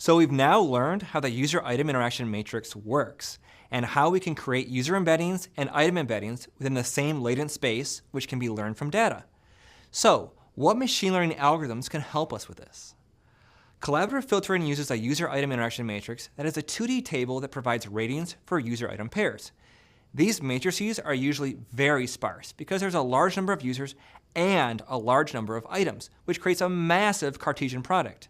So we've now learned how the user-item interaction matrix works, and how we can create user embeddings and item embeddings within the same latent space, which can be learned from data. So, what machine learning algorithms can help us with this? Collaborative filtering uses a user-item interaction matrix that is a 2D table that provides ratings for user-item pairs. These matrices are usually very sparse because there's a large number of users and a large number of items, which creates a massive Cartesian product.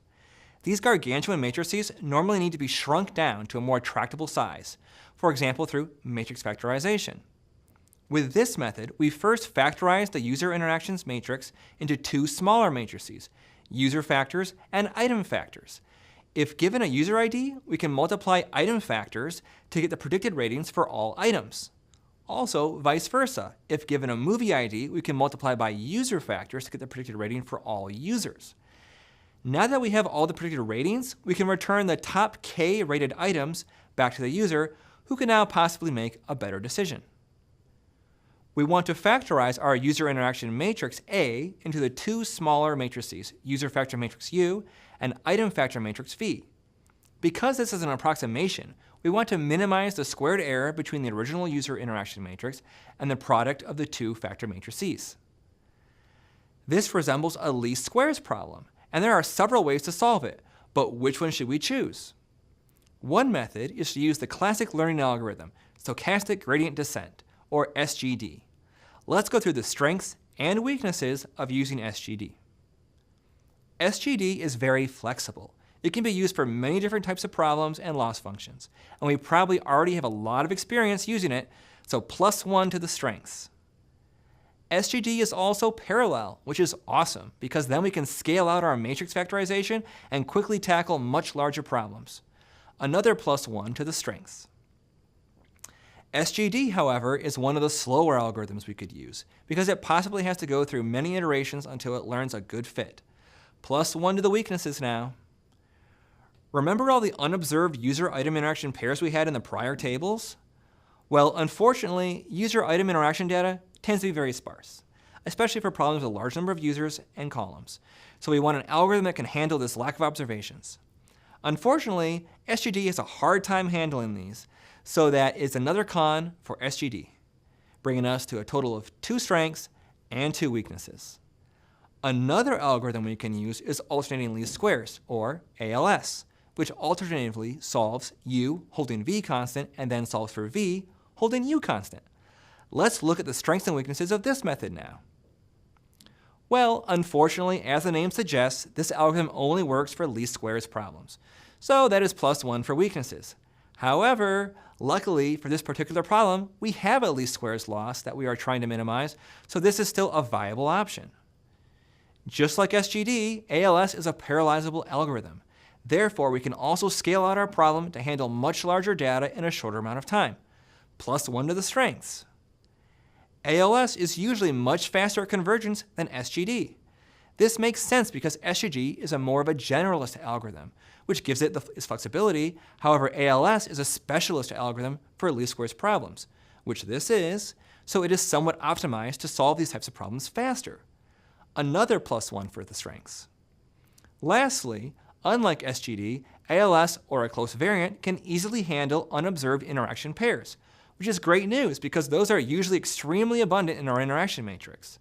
These gargantuan matrices normally need to be shrunk down to a more tractable size, for example through matrix factorization. With this method, we first factorize the user interactions matrix into two smaller matrices, user factors and item factors. If given a user ID, we can multiply item factors to get the predicted ratings for all items. Also, vice versa. If given a movie ID, we can multiply by user factors to get the predicted rating for all users. Now that we have all the predicted ratings, we can return the top k rated items back to the user, who can now possibly make a better decision. We want to factorize our user interaction matrix A into the two smaller matrices, user factor matrix U and item factor matrix V. Because this is an approximation, we want to minimize the squared error between the original user interaction matrix and the product of the two factor matrices. This resembles a least squares problem, and there are several ways to solve it, but which one should we choose? One method is to use the classic learning algorithm, stochastic gradient descent, or SGD. Let's go through the strengths and weaknesses of using SGD. SGD is very flexible. It can be used for many different types of problems and loss functions, and we probably already have a lot of experience using it, so +1 to the strengths. SGD is also parallel, which is awesome because then we can scale out our matrix factorization and quickly tackle much larger problems. Another +1 to the strengths. SGD, however, is one of the slower algorithms we could use because it possibly has to go through many iterations until it learns a good fit. +1 to the weaknesses now. Remember all the unobserved user-item interaction pairs we had in the prior tables? Well, unfortunately, user-item interaction data tends to be very sparse, especially for problems with a large number of users and columns. So we want an algorithm that can handle this lack of observations. Unfortunately, SGD has a hard time handling these, so that is another con for SGD, bringing us to a total of 2 strengths and 2 weaknesses. Another algorithm we can use is alternating least squares, or ALS, which alternatively solves U holding V constant and then solves for V holding U constant. Let's look at the strengths and weaknesses of this method now. Well, unfortunately, as the name suggests, this algorithm only works for least squares problems. So that is +1 for weaknesses. However, luckily for this particular problem, we have a least squares loss that we are trying to minimize, so this is still a viable option. Just like SGD, ALS is a parallelizable algorithm. Therefore, we can also scale out our problem to handle much larger data in a shorter amount of time. +1 to the strengths. ALS is usually much faster at convergence than SGD. This makes sense because SGD is more of a generalist algorithm, which gives it its flexibility. However, ALS is a specialist algorithm for least squares problems, which this is, so it is somewhat optimized to solve these types of problems faster. Another +1 for the strengths. Lastly, unlike SGD, ALS or a close variant can easily handle unobserved interaction pairs, which is great news because those are usually extremely abundant in our interaction matrix.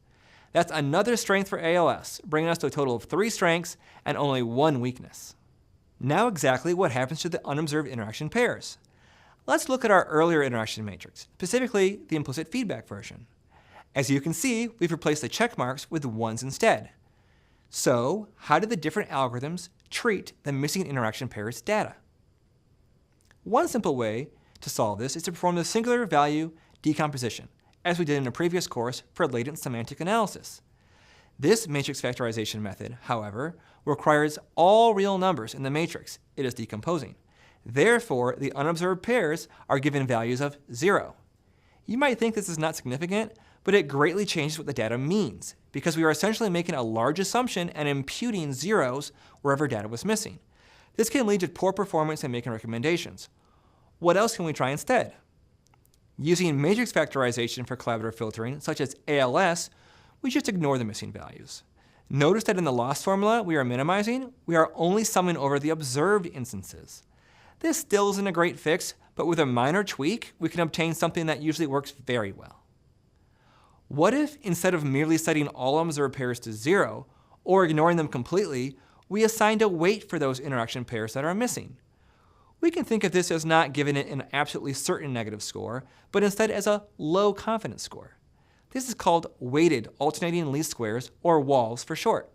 That's another strength for ALS, bringing us to a total of 3 strengths and only 1 weakness. Now exactly what happens to the unobserved interaction pairs. Let's look at our earlier interaction matrix, specifically the implicit feedback version. As you can see, we've replaced the check marks with 1s instead. So, how do the different algorithms treat the missing interaction pairs data? One simple way to solve this is to perform the singular value decomposition, as we did in a previous course for latent semantic analysis. This matrix factorization method, however, requires all real numbers in the matrix it is decomposing. Therefore, the unobserved pairs are given values of 0. You might think this is not significant, but it greatly changes what the data means, because we are essentially making a large assumption and imputing zeros wherever data was missing. This can lead to poor performance in making recommendations. What else can we try instead? Using matrix factorization for collaborative filtering, such as ALS, we just ignore the missing values. Notice that in the loss formula we are minimizing, we are only summing over the observed instances. This still isn't a great fix, but with a minor tweak, we can obtain something that usually works very well. What if, instead of merely setting all observed pairs to 0, or ignoring them completely, we assigned a weight for those interaction pairs that are missing? We can think of this as not giving it an absolutely certain negative score, but instead as a low confidence score. This is called weighted alternating least squares, or WALS for short.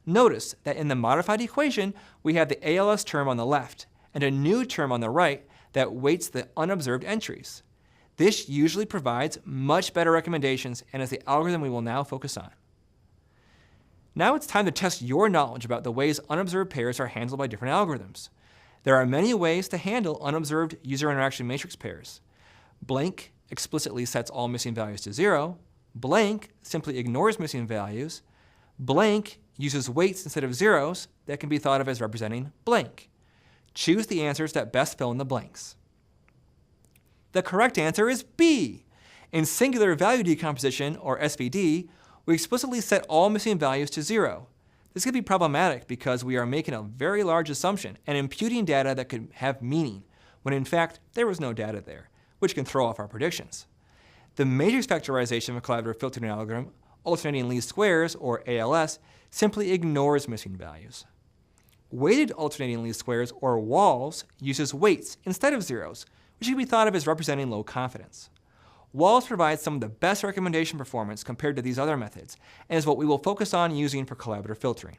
Notice that in the modified equation, we have the ALS term on the left and a new term on the right that weights the unobserved entries. This usually provides much better recommendations and is the algorithm we will now focus on. Now it's time to test your knowledge about the ways unobserved pairs are handled by different algorithms. There are many ways to handle unobserved user interaction matrix pairs. Blank explicitly sets all missing values to 0. Blank simply ignores missing values. Blank uses weights instead of zeros that can be thought of as representing blank. Choose the answers that best fill in the blanks. The correct answer is B. In singular value decomposition, or SVD, we explicitly set all missing values to 0. This can be problematic because we are making a very large assumption and imputing data that could have meaning, when in fact there was no data there, which can throw off our predictions. The matrix factorization of a collaborative filtering algorithm, alternating least squares, or ALS, simply ignores missing values. Weighted alternating least squares, or WALS, uses weights instead of zeros, which can be thought of as representing low confidence. WALS provides some of the best recommendation performance compared to these other methods, and is what we will focus on using for collaborative filtering.